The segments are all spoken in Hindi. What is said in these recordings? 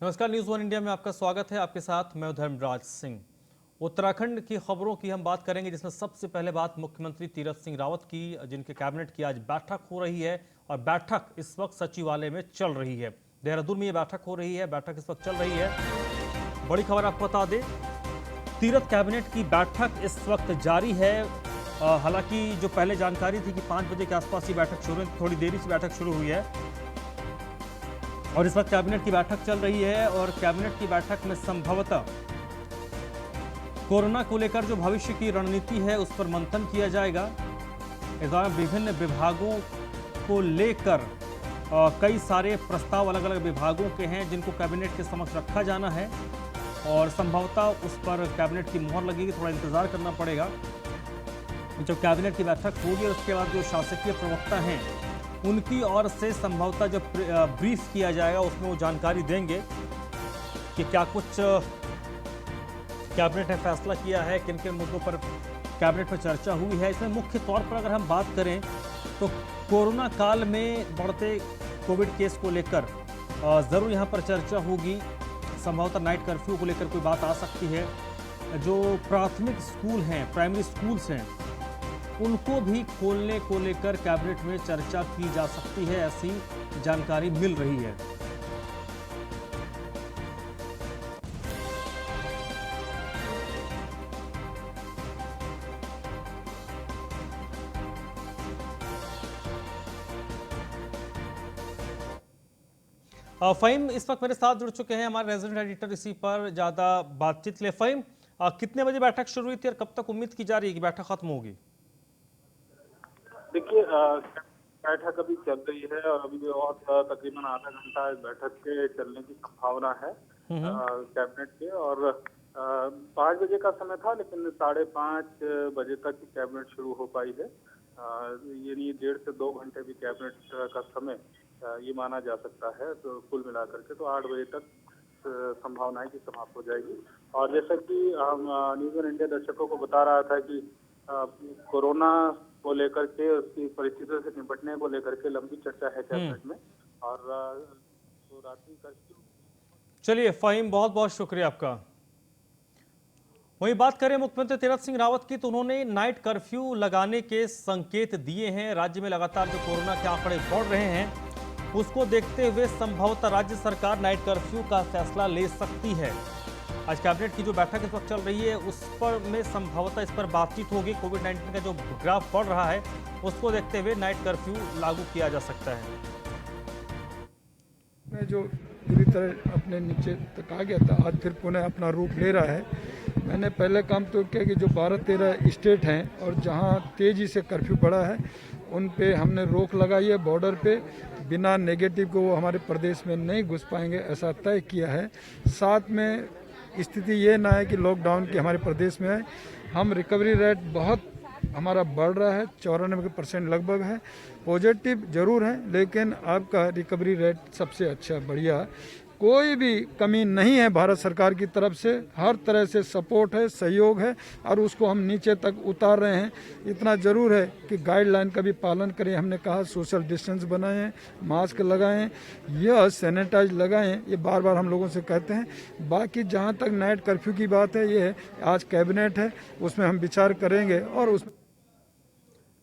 नमस्कार, न्यूज़ वन इंडिया में आपका स्वागत है। आपके साथ मैं धर्मराज सिंह। उत्तराखंड की खबरों की हम बात करेंगे, जिसमें सबसे पहले बात मुख्यमंत्री तीरथ सिंह रावत की, जिनके कैबिनेट की आज बैठक हो रही है और बैठक इस वक्त सचिवालय में चल रही है। देहरादून में ये बैठक हो रही है, बैठक इस वक्त चल रही है। बड़ी खबर आपको बता दें, तीरथ कैबिनेट की बैठक इस वक्त जारी है। हालांकि जो पहले जानकारी थी कि 5 बजे के आसपास ये बैठक शुरू, थोड़ी देरी से बैठक शुरू हुई है और इस वक्त कैबिनेट की बैठक चल रही है। और कैबिनेट की बैठक में संभवतः कोरोना को लेकर जो भविष्य की रणनीति है उस पर मंथन किया जाएगा। इस दौरान विभिन्न विभागों को लेकर कई सारे प्रस्ताव अलग अलग विभागों के हैं जिनको कैबिनेट के समक्ष रखा जाना है और संभवतः उस पर कैबिनेट की मुहर लगेगी। थोड़ा इंतजार करना पड़ेगा जब कैबिनेट की बैठक होगी और उसके बाद जो शासकीय प्रवक्ता हैं उनकी ओर से संभवतः जब ब्रीफ किया जाएगा उसमें वो जानकारी देंगे कि क्या कुछ कैबिनेट ने फैसला किया है, किन किन मुद्दों पर कैबिनेट में चर्चा हुई है। इसमें मुख्य तौर पर अगर हम बात करें तो कोरोना काल में बढ़ते कोविड केस को लेकर ज़रूर यहाँ पर चर्चा होगी। संभवतः नाइट कर्फ्यू को लेकर कोई बात आ सकती है। जो प्राथमिक स्कूल हैं, प्राइमरी स्कूल्स हैं, उनको भी खोलने को लेकर कैबिनेट में चर्चा की जा सकती है, ऐसी जानकारी मिल रही है। फ़हीम इस वक्त मेरे साथ जुड़ चुके हैं, हमारे रेजिडेंट एडिटर, इसी पर ज़्यादा बातचीत ले। फ़हीम, कितने बजे बैठक शुरू हुई थी और कब तक उम्मीद की जा रही है कि बैठक खत्म होगी? देखिए, बैठक अभी चल रही है और अभी और तकरीबन आधा घंटा इस बैठक के चलने की संभावना है कैबिनेट के। और 5 बजे का समय था, लेकिन 5:30 बजे तक ही कैबिनेट शुरू हो पाई है। यानी 1.5 से 2 घंटे भी कैबिनेट का समय ये माना जा सकता है। तो कुल मिलाकर के तो 8 बजे तक संभावना है कि समाप्त हो जाएगी। और जैसा कि हम न्यूज़ वन इंडिया दर्शकों को बता रहा था कि कोरोना को लेकर के, उसकी परिस्थितियों से निपटने को लेकर के लंबी चर्चा है कैबिनेट में। और तो रात्रि कर्फ्यू। चलिए फ़हीम, बहुत बहुत शुक्रिया आपका। वहीं बात करें मुख्यमंत्री तीरथ सिंह रावत की, तो उन्होंने नाइट कर्फ्यू लगाने के संकेत दिए हैं। राज्य में लगातार जो कोरोना के आंकड़े बढ़ रहे हैं उसको देखते हुए संभवतः राज्य सरकार नाइट कर्फ्यू का फैसला ले सकती है। आज कैबिनेट की जो बैठक इस वक्त चल रही है उस पर में संभवतः इस पर बातचीत होगी। कोविड-19 का जो ग्राफ बढ़ रहा है उसको देखते हुए नाइट कर्फ्यू लागू किया जा सकता है। मैं जो पूरी तरह अपने नीचे तक आ गया था, आज फिर पुनः अपना रूप ले रहा है। मैंने पहले काम तो किया कि जो 12-13 स्टेट हैं और जहां तेज़ी से कर्फ्यू बढ़ा है उन पे हमने रोक लगाई है। बॉर्डर पे बिना नेगेटिव को वो हमारे प्रदेश में नहीं घुस पाएंगे, ऐसा तय किया है। साथ में स्थिति ये ना है कि लॉकडाउन की हमारे प्रदेश में है। हम रिकवरी रेट बहुत हमारा बढ़ रहा है, 94% लगभग है। पॉजिटिव जरूर है, लेकिन आपका रिकवरी रेट सबसे अच्छा बढ़िया। कोई भी कमी नहीं है भारत सरकार की तरफ से, हर तरह से सपोर्ट है, सहयोग है और उसको हम नीचे तक उतार रहे हैं। इतना ज़रूर है कि गाइडलाइन का भी पालन करें। हमने कहा सोशल डिस्टेंस बनाएं, मास्क लगाएं, यह सैनिटाइज लगाएं, ये बार बार हम लोगों से कहते हैं। बाकी जहां तक नाइट कर्फ्यू की बात है, ये आज कैबिनेट है, उसमें हम विचार करेंगे। और उस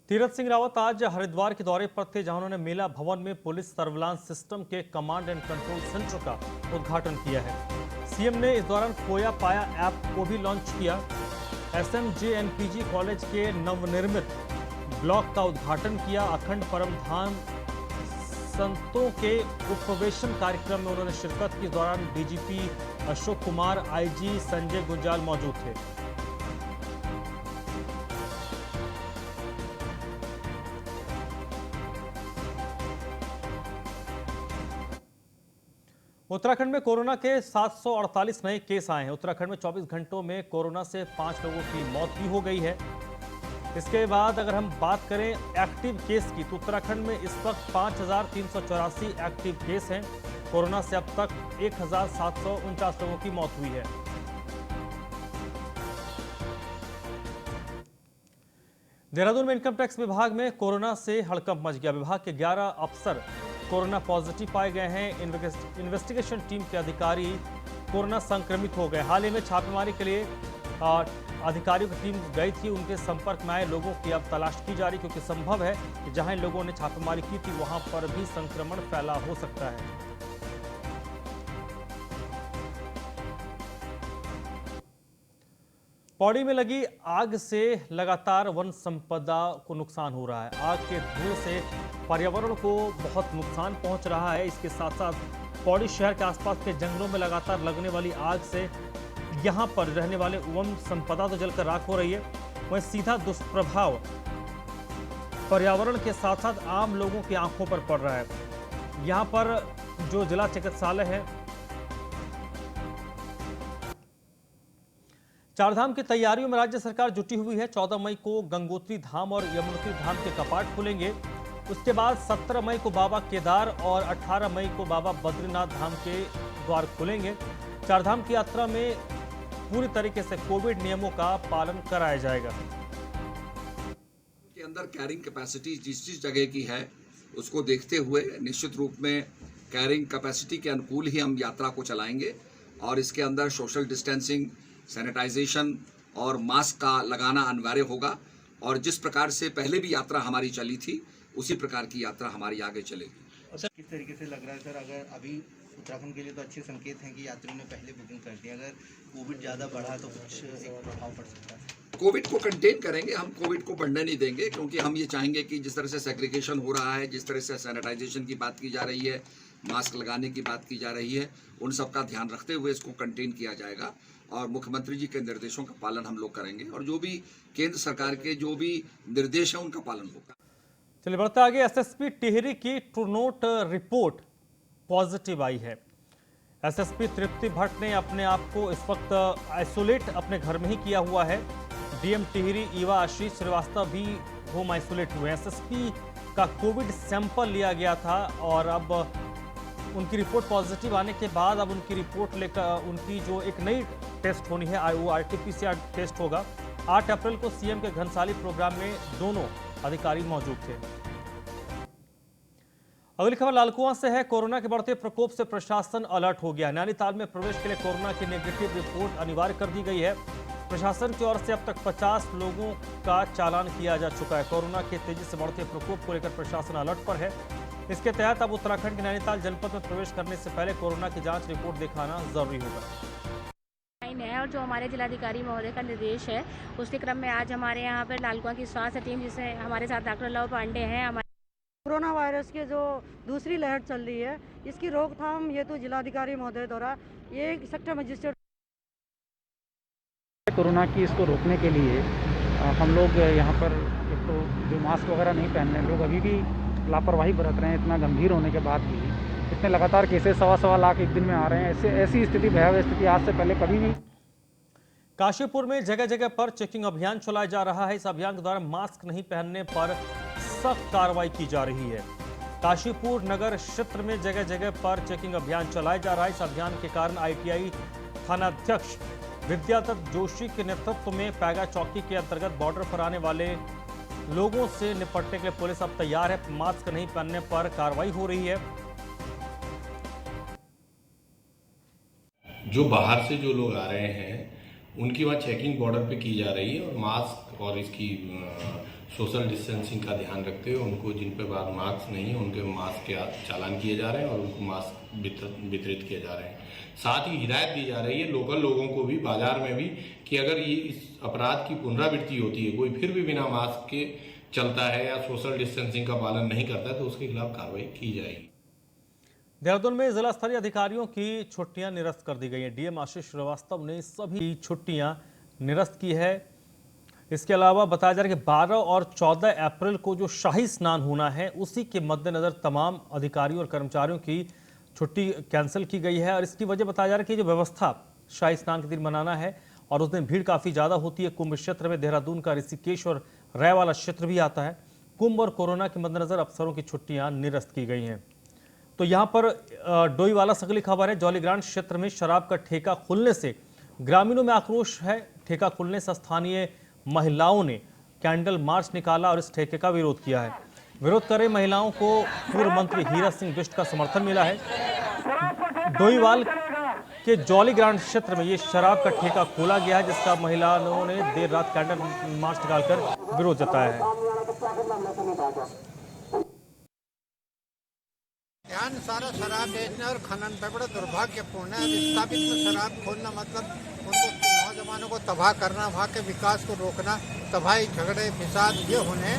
तीरथ सिंह रावत आज हरिद्वार के दौरे पर थे, जहां उन्होंने मेला भवन में पुलिस सर्विलांस सिस्टम के कमांड एंड कंट्रोल सेंटर का उद्घाटन किया है। सीएम ने इस दौरान खोया पाया ऐप को भी लॉन्च किया। SMJNPG कॉलेज के नवनिर्मित ब्लॉक का उद्घाटन किया। अखंड परम धाम संतों के उपवेशन कार्यक्रम में उन्होंने शिरकत की। इस दौरान DGP अशोक कुमार, IG संजय गुंजाल मौजूद थे। उत्तराखंड में कोरोना के 748 नए केस आए हैं। उत्तराखंड में 24 घंटों में कोरोना से 5 लोगों की मौत भी हो गई है। इसके बाद अगर हम बात करें एक्टिव केस की, तो उत्तराखंड में इस वक्त 5384 एक्टिव केस हैं। कोरोना से अब तक 1749 लोगों की मौत हुई है। देहरादून में इनकम टैक्स विभाग में कोरोना से हड़कंप मच गया। विभाग के 11 अफसर कोरोना पॉजिटिव पाए गए हैं। इन्वेस्टिगेशन टीम के अधिकारी कोरोना संक्रमित हो गए। हाल ही में छापेमारी के लिए अधिकारियों की टीम गई थी। उनके संपर्क में आए लोगों की अब तलाश की जा रही, क्योंकि संभव है कि जहां इन लोगों ने छापेमारी की थी वहां पर भी संक्रमण फैला हो सकता है। पौड़ी में लगी आग से लगातार वन संपदा को नुकसान हो रहा है। आग के धुएं से पर्यावरण को बहुत नुकसान पहुंच रहा है। इसके साथ साथ पौड़ी शहर के आसपास के जंगलों में लगातार लगने वाली आग से यहां पर रहने वाले वन संपदा तो जलकर राख हो रही है, वहीं सीधा दुष्प्रभाव पर्यावरण के साथ साथ आम लोगों की आंखों पर पड़ रहा है। यहां पर जो जिला चिकित्सालय है, चारधाम की तैयारियों में राज्य सरकार जुटी हुई है। 14 मई को गंगोत्री धाम और यमुनोत्री धाम के कपाट खुलेंगे। उसके बाद 17 मई को बाबा केदार और 18 मई को बाबा बद्रीनाथ धाम के द्वार खुलेंगे। चारधाम की यात्रा में पूरी तरीके से कोविड नियमों का पालन कराया जाएगा। के अंदर कैरिंग कैपेसिटी जिस जगह की है उसको देखते हुए निश्चित रूप में कैरिंग कैपेसिटी के अनुकूल ही हम यात्रा को चलाएंगे और इसके अंदर सोशल डिस्टेंसिंग, सैनिटाइजेशन और मास्क का लगाना अनिवार्य होगा। और जिस प्रकार से पहले भी यात्रा हमारी चली थी उसी प्रकार की यात्रा हमारी आगे चलेगी। सर किस तरीके से लग रहा है सर, अगर अभी उत्तराखंड के लिए तो अच्छे संकेत हैं कि यात्रियों ने पहले बुकिंग कर दी, अगर कोविड ज़्यादा बढ़ा तो कुछ एक प्रभाव पड़ सकता है? कोविड को कंटेन करेंगे, हम कोविड को बढ़ने नहीं देंगे, क्योंकि हम ये चाहेंगे कि जिस तरह से सेग्रीगेशन हो रहा है, जिस तरह से सैनिटाइजेशन की बात की जा रही है, मास्क लगाने की बात की जा रही है, उन सब का ध्यान रखते हुए इसको कंटेन किया जाएगा और मुख्यमंत्री जी के निर्देशों का पालन हम लोग करेंगे और जो भी केंद्र सरकार के जो भी निर्देश हैं उनका पालन होगा। चलिए बढ़ते आगे। एसएसपी टिहरी की ट्रू नोट रिपोर्ट पॉजिटिव आई है। एसएसपी तृप्ति भट्ट ने अपने आप को इस वक्त आइसोलेट अपने घर में ही किया हुआ है। डीएम टिहरी ईवा आशीष श्रीवास्तव भी होम आइसोलेट हुए। एसएसपी का कोविड सैंपल लिया गया था और अब उनकी रिपोर्ट पॉजिटिव आने के बाद अब उनकी रिपोर्ट लेकर उनकी जो एक नई टेस्ट होनी है वो आरटीपीसीआर टेस्ट होगा। 8 अप्रैल को सीएम के घनसाली प्रोग्राम में दोनों अधिकारी मौजूद थे। अगली खबर लालकुआं से है। कोरोना के बढ़ते प्रकोप से प्रशासन अलर्ट हो गया। नैनीताल में प्रवेश के लिए कोरोना की नेगेटिव रिपोर्ट अनिवार्य कर दी गई है। प्रशासन की ओर से अब तक 50 लोगों का चालान किया जा चुका है। कोरोना के तेजी से बढ़ते प्रकोप को लेकर प्रशासन अलर्ट पर है। इसके तहत अब उत्तराखंड के नैनीताल जनपद में प्रवेश करने से पहले कोरोना की जांच रिपोर्ट दिखाना जरूरी होगा है। और जो हमारे जिलाधिकारी महोदय का निर्देश है उसके क्रम में आज हमारे यहाँ पर लालकुआं की स्वास्थ्य टीम, जिसमें हमारे साथ डॉक्टर लव पांडे हैं, हमारे कोरोना वायरस की जो दूसरी लहर चल रही है इसकी रोकथाम हेतु जिलाधिकारी महोदय द्वारा ये सेक्टर मजिस्ट्रेट कोरोना की इसको रोकने के लिए हम लोग यहाँ पर एक तो जो मास्क वगैरह नहीं पहन रहे लोग अभी भी लापरवाही बरत रहे हैं। इतना गंभीर होने के बाद भी इतने लगातार केसेस 1.25 लाख एक दिन में आ रहे हैं। ऐसी स्थिति, भयावह स्थिति आज से पहले कभी नहीं। काशीपुर में जगह जगह पर चेकिंग अभियान चलाया जा रहा है। इस अभियान के दौरान मास्क नहीं पहनने पर सख्त कार्रवाई की जा रही है। काशीपुर नगर क्षेत्र में जगह जगह पर चेकिंग अभियान चलाया जा रहा है। इस अभियान के कारण आईटीआई थानाध्यक्ष विद्यादत्त जोशी के नेतृत्व में पैगा चौकी के अंतर्गत बॉर्डर पर आने वाले लोगों से निपटने के लिए पुलिस अब तैयार है। मास्क नहीं पहनने पर कार्रवाई हो रही है। जो बाहर से जो लोग आ रहे हैं उनकी वहाँ चेकिंग बॉर्डर पे की जा रही है और मास्क और इसकी सोशल डिस्टेंसिंग का ध्यान रखते हुए उनको जिन पे बाद मास्क नहीं है उनके मास्क के चालान किए जा रहे हैं और उनको मास्क वितरित किए जा रहे हैं। साथ ही हिदायत दी जा रही है लोकल लोगों को भी, बाजार में भी, कि अगर ये इस अपराध की पुनरावृत्ति होती है, कोई फिर भी बिना मास्क के चलता है या सोशल डिस्टेंसिंग का पालन नहीं करता है तो उसके खिलाफ कार्रवाई की जाएगी। देहरादून में जिला स्तरीय अधिकारियों की छुट्टियां निरस्त कर दी गई हैं। डीएम आशीष श्रीवास्तव ने सभी छुट्टियां निरस्त की है। इसके अलावा बताया जा रहा है कि 12 और 14 अप्रैल को जो शाही स्नान होना है उसी के मद्देनजर तमाम अधिकारियों और कर्मचारियों की छुट्टी कैंसिल की गई है। और इसकी वजह बताया जा रहा है कि जो व्यवस्था शाही स्नान के दिन मनाना है और उस दिन भीड़ काफ़ी ज़्यादा होती है। कुंभ क्षेत्र में देहरादून का ऋषिकेश और राय वाला क्षेत्र भी आता है। कुंभ और कोरोना के मद्देनजर अफसरों की छुट्टियाँ निरस्त की गई हैं। तो यहाँ पर डोईवाला से अगली खबर है। जौलीग्रांट क्षेत्र में शराब का ठेका खुलने से ग्रामीणों में आक्रोश है। ठेका खुलने से स्थानीय महिलाओं ने कैंडल मार्च निकाला और इस ठेके का विरोध किया है। विरोध कर रही महिलाओं को पूर्व मंत्री हीरा सिंह बिष्ट का समर्थन मिला है। डोईवाल के जौली ग्रांड क्षेत्र में ये शराब का ठेका खोला गया है, जिसका महिलाओं ने देर रात कैंडल मार्च निकालकर विरोध जताया है। ध्यान सारा शराब बेचने और खनन पे बड़ा दुर्भाग्यपूर्ण है। विस्थापित में शराब खोलना मतलब उनको नौजवानों को तबाह करना, वहाँ के विकास को रोकना, तबाही झगड़े फिसाद ये होने।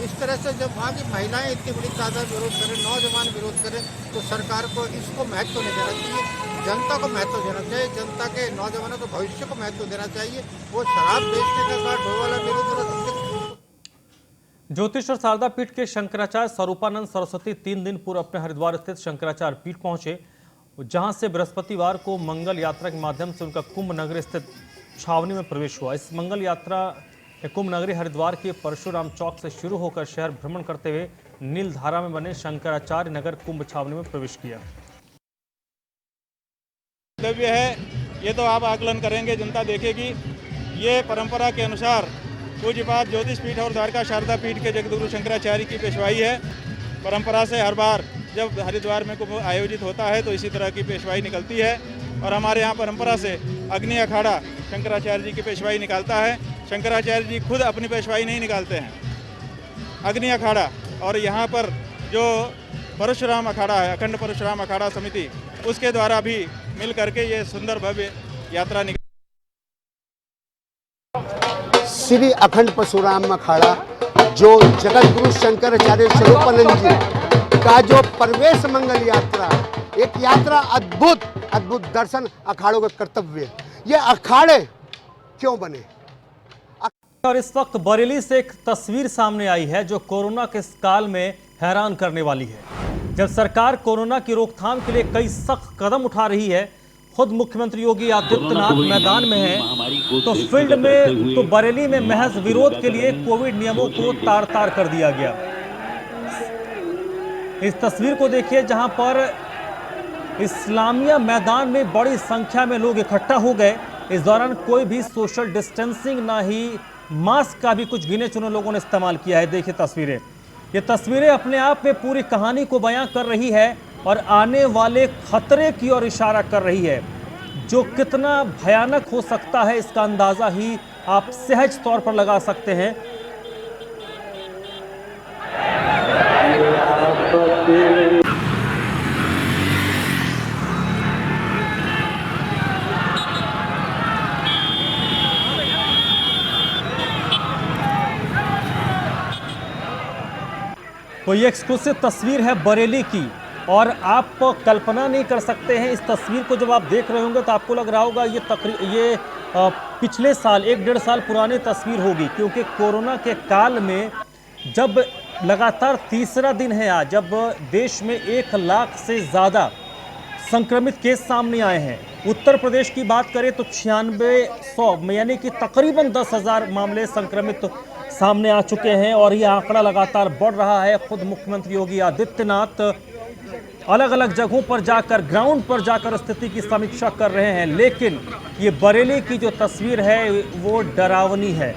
इस तरह से जब वहाँ की महिलाएं इतनी बड़ी तादाद विरोध करें, नौजवान विरोध करें, तो सरकार को इसको महत्व नहीं देना चाहिए, जनता को महत्व देना चाहिए, जनता के नौजवानों के भविष्य को महत्व देना चाहिए। वो शराब बेचने का कारण डोईवाला विरोध। ज्योतिष और शारदा पीठ के शंकराचार्य स्वरूपानंद सरस्वती 3 दिन पूर्व अपने हरिद्वार स्थित शंकराचार्य पीठ पहुंचे, जहां से बृहस्पतिवार को मंगल यात्रा के माध्यम से उनका कुंभ नगरी स्थित छावनी में प्रवेश हुआ। इस मंगल यात्रा कुंभ नगरी हरिद्वार के परशुराम चौक से शुरू होकर शहर भ्रमण करते हुए नीलधारा में बने शंकराचार्य नगर कुंभ छावनी में प्रवेश किया। कर्तव्य है, ये तो आप आकलन करेंगे, जनता देखेगी। ये परंपरा के अनुसार पूज्यपाद ज्योतिष पीठ और द्वारका शारदा पीठ के जगतगुरु शंकराचार्य की पेशवाई है। परंपरा से हर बार जब हरिद्वार में कुंभ आयोजित होता है तो इसी तरह की पेशवाई निकलती है और हमारे यहाँ परंपरा से अग्नि अखाड़ा शंकराचार्य जी की पेशवाई निकालता है। शंकराचार्य जी खुद अपनी पेशवाई नहीं निकालते हैं, अग्नि अखाड़ा, और यहाँ पर जो परशुराम अखाड़ा है, अखंड परशुराम अखाड़ा समिति, उसके द्वारा भी मिल करके ये सुंदर भव्य यात्रा निकल। श्री अखंड परशुराम अखाड़ा जो जगत गुरु शंकराचार्य स्वरूपानंद जी का जो प्रवेश मंगल यात्रा, एक यात्रा अद्भुत दर्शन अखाड़ों का कर्तव्य। ये अखाड़े क्यों बने? और इस वक्त बरेली से एक तस्वीर सामने आई है जो कोरोना के इस काल में हैरान करने वाली है। जब सरकार कोरोना की रोकथाम के लिए कई सख्त कदम उठा रही है, खुद मुख्यमंत्री योगी आदित्यनाथ मैदान में हैं, तो फील्ड में तो बरेली में महज विरोध के लिए कोविड नियमों को तार-तार कर दिया गया। इस तस्वीर को देखिए जहां पर इस्लामिया मैदान में बड़ी संख्या में लोग इकट्ठा हो गए। इस दौरान कोई भी सोशल डिस्टेंसिंग ना ही मास्क का भी कुछ गिने चुने लोगों ने इस्तेमाल किया है। देखिए तस्वीरें, ये तस्वीरें अपने आप में पूरी कहानी को बयां कर रही है और आने वाले खतरे की ओर इशारा कर रही है, जो कितना भयानक हो सकता है इसका अंदाजा ही आप सहज तौर पर लगा सकते हैं। तो ये एक्सक्लूसिव तस्वीर है बरेली की और आप कल्पना नहीं कर सकते हैं। इस तस्वीर को जब आप देख रहे होंगे तो आपको लग रहा होगा ये पिछले साल 1-1.5 साल पुरानी तस्वीर होगी, क्योंकि कोरोना के काल में जब लगातार तीसरा दिन है आज, जब देश में 1 लाख से ज़्यादा संक्रमित केस सामने आए हैं। उत्तर प्रदेश की बात करें तो 9600 यानी कि तकरीबन 10,000 मामले संक्रमित सामने आ चुके हैं और यह आंकड़ा लगातार बढ़ रहा है। खुद मुख्यमंत्री योगी आदित्यनाथ अलग अलग जगहों पर जाकर, ग्राउंड पर जाकर स्थिति की समीक्षा कर रहे हैं, लेकिन ये बरेली की जो तस्वीर है वो डरावनी है,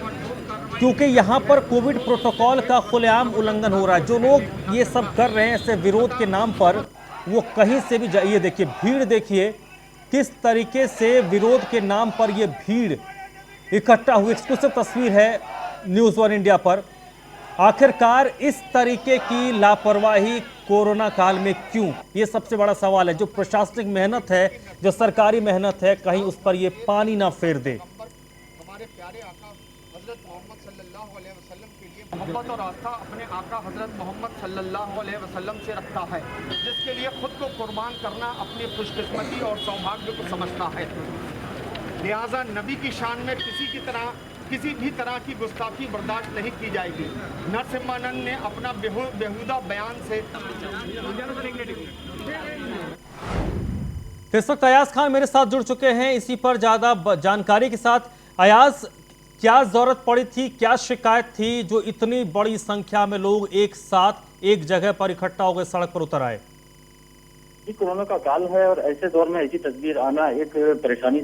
क्योंकि यहाँ पर कोविड प्रोटोकॉल का खुलेआम उल्लंघन हो रहा है। जो लोग ये सब कर रहे हैं ऐसे विरोध के नाम पर, वो कहीं से भी जाइए, देखिए भीड़, देखिए किस तरीके से विरोध के नाम पर ये भीड़ इकट्ठा हुई। एक्सक्लूसिव तस्वीर है न्यूज़ 1 इंडिया पर। आखिरकार इस तरीके की लापरवाही कोरोना काल में क्यों, ये सबसे बड़ा सवाल है। जो प्रशासनिक मेहनत है, जो सरकारी मेहनत है, कहीं उस पर ये पानी ना फेर दे। हमारे प्यारे आका हजरत मोहम्मद सल्लल्लाहु अलैहि वसल्लम के लिए मोहब्बत और आस्था अपने आका हजरत मोहम्मद सल्लल्लाहु अलैहि वसल्लम से रखता है, जिसके लिए खुद को कुर्बान करना अपनी खुशकिस्मती और सौभाग्य को समझता है। लिहाजा नबी की शान में किसी भी तरह की गुस्ताखी बर्दाश्त नहीं की जाएगी। नरसिम्हानंद ने अपना बेहुदा बयान से इस वक्त अयाज खान मेरे साथ जुड़ चुके हैं इसी पर ज़्यादा जानकारी के साथ। अयाज, क्या जरूरत पड़ी थी, क्या शिकायत थी जो इतनी बड़ी संख्या में लोग एक साथ एक जगह पर इकट्ठा हो गए, सड़क पर उतर आए? ये कोरोना का काल है और ऐसे दौर में ऐसी तस्वीर आना एक परेशानी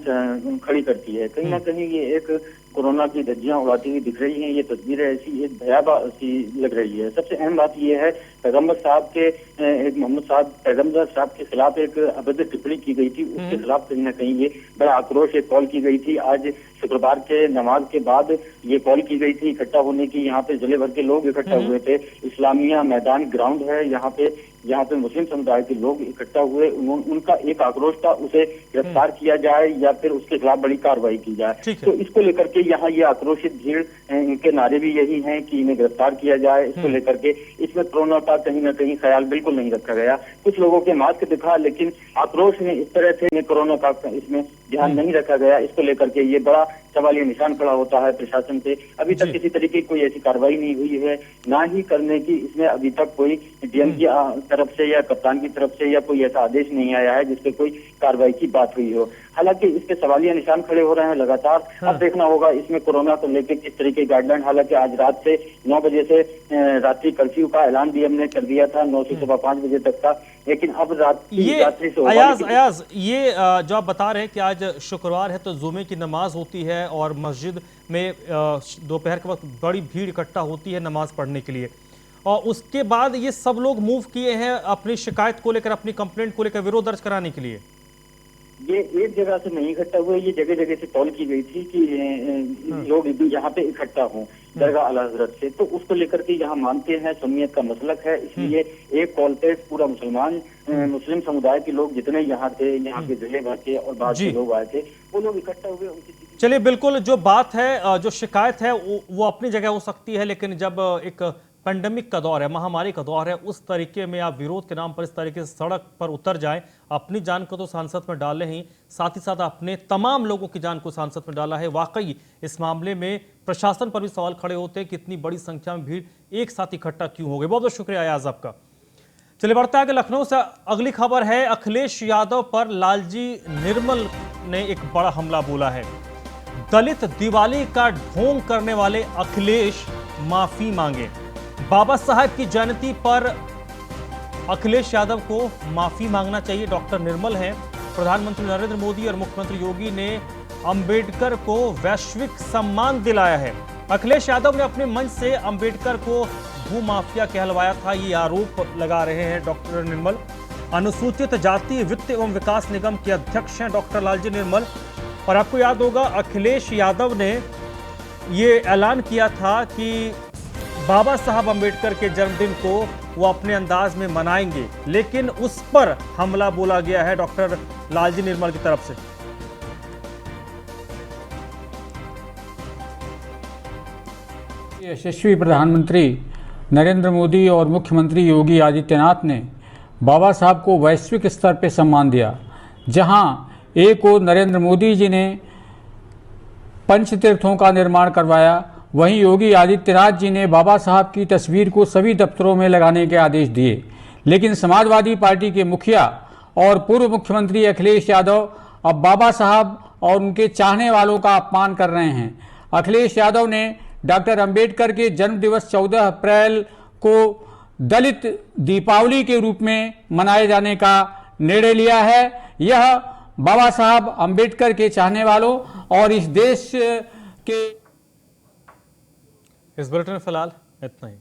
खड़ी करती है। कहीं ना कहीं ये एक कोरोना की धज्जियां उड़ाती हुई दिख रही हैं। ये तस्वीरें ऐसी एक भयावह सी लग रही है। सबसे अहम बात ये है, पैगम्बर साहब के एक मोहम्मद साहब पैगम्बर साहब के खिलाफ एक अभद्र टिप्पणी की गई थी, उसके खिलाफ कहीं ना कहीं ये बड़ा आक्रोश एक कॉल की गई थी। आज शुक्रवार के नमाज के बाद ये कॉल की गई थी इकट्ठा होने की। यहाँ पे जिले भर के लोग इकट्ठा हुए थे। इस्लामिया मैदान ग्राउंड है, यहाँ पे मुस्लिम समुदाय के लोग इकट्ठा हुए। उनका एक आक्रोश था, उसे गिरफ्तार किया जाए या फिर उसके खिलाफ बड़ी कार्रवाई की जाए। तो इसको लेकर के यहाँ ये आक्रोशित भीड़, इनके नारे भी यही हैं कि इन्हें गिरफ्तार किया जाए। इसको लेकर के इसमें कोरोना का कहीं ना कहीं ख्याल बिल्कुल नहीं रखा गया। कुछ लोगों के मास्क दिखा, लेकिन आक्रोश में इस तरह से कोरोना का इसमें ध्यान नहीं रखा गया। इसको लेकर के ये बड़ा सवालिया निशान खड़ा होता है प्रशासन से। अभी तक किसी तरीके की कोई ऐसी कार्रवाई नहीं हुई है, ना ही करने की इसमें अभी तक कोई डीएम की तरफ से या कप्तान की तरफ से या कोई ऐसा आदेश नहीं आया है जिसपे कोई कार्रवाई की बात हुई हो। हालांकि इसके सवालिया निशान खड़े हो रहे हैं लगातार। अब देखना होगा इसमें कोरोना को लेकर किस तरीके की गाइडलाइन। हालांकि आज रात से 9 बजे से रात्रि कर्फ्यू का ऐलान डीएम ने कर दिया था, 9 से सुबह 5 बजे तक का। लेकिन अब रात्रि से अयाज ये जो आप बता रहे हैं कि आज शुक्रवार है तो जुमे की नमाज होती है और मस्जिद में दोपहर के वक्त बड़ी भीड़ इकट्ठा होती है नमाज पढ़ने के लिए, और उसके बाद ये सब लोग मूव किए हैं अपनी शिकायत को लेकर, अपनी कंप्लेंट को लेकर विरोध दर्ज कराने के लिए। ये एक जगह से नहीं इकट्ठा हुए, ये जगह जगह से कॉल की गई थी कि लोग यहाँ पे इकट्ठा हों दरगाह आला हजरत से। तो उसको लेकर के यहाँ मानते हैं, सुन्नियत का मसलक है, इसलिए एक कॉल पे पूरा मुस्लिम समुदाय के लोग जितने यहाँ थे, यहाँ के जिले भर के और बाहर के लोग आए थे, वो लोग इकट्ठा हुए। चलिए, बिल्कुल जो बात है, जो शिकायत है वो अपनी जगह हो सकती है, लेकिन जब एक पेंडेमिक का दौर है, महामारी का दौर है, उस तरीके में आप विरोध के नाम पर इस तरीके से सड़क पर उतर जाएं, अपनी जान को तो सांसद में डाले ही, साथ ही साथ अपने तमाम लोगों की जान को सांसद में डाला है। वाकई इस मामले में प्रशासन पर भी सवाल खड़े होते हैं कि इतनी बड़ी संख्या में भीड़ एक साथ इकट्ठा क्यों हो गई। बहुत बहुत शुक्रिया अयाज आपका। चलिए बढ़ते आगे, लखनऊ से अगली खबर है। अखिलेश यादव पर लालजी निर्मल ने एक बड़ा हमला बोला है। दलित दिवाली का ढोंग करने वाले अखिलेश माफी मांगे। बाबा साहब की जयंती पर अखिलेश यादव को माफी मांगना चाहिए, डॉक्टर निर्मल हैं। प्रधानमंत्री नरेंद्र मोदी और मुख्यमंत्री योगी ने अंबेडकर को वैश्विक सम्मान दिलाया है। अखिलेश यादव ने अपने मंच से अंबेडकर को भूमाफिया कहलवाया था, ये आरोप लगा रहे हैं डॉक्टर निर्मल। अनुसूचित जाति वित्त एवं विकास निगम के अध्यक्ष हैं डॉक्टर लालजी निर्मल। और आपको याद होगा, अखिलेश यादव ने ये ऐलान किया था कि बाबा साहब अंबेडकर के जन्मदिन को वो अपने अंदाज में मनाएंगे, लेकिन उस पर हमला बोला गया है डॉक्टर लालजी निर्मल की तरफ से। यशस्वी प्रधानमंत्री नरेंद्र मोदी और मुख्यमंत्री योगी आदित्यनाथ ने बाबा साहब को वैश्विक स्तर पर सम्मान दिया। जहां एक और नरेंद्र मोदी जी ने पंचतीर्थों का निर्माण करवाया, वहीं योगी आदित्यनाथ जी ने बाबा साहब की तस्वीर को सभी दफ्तरों में लगाने के आदेश दिए। लेकिन समाजवादी पार्टी के मुखिया और पूर्व मुख्यमंत्री अखिलेश यादव अब बाबा साहब और उनके चाहने वालों का अपमान कर रहे हैं। अखिलेश यादव ने डॉक्टर अंबेडकर के जन्म दिवस 14 अप्रैल को दलित दीपावली के रूप में मनाए जाने का निर्णय लिया है। यह बाबा साहब अंबेडकर के चाहने वालों और इस देश के इस बुलेटिन में फिलहाल इतना ही।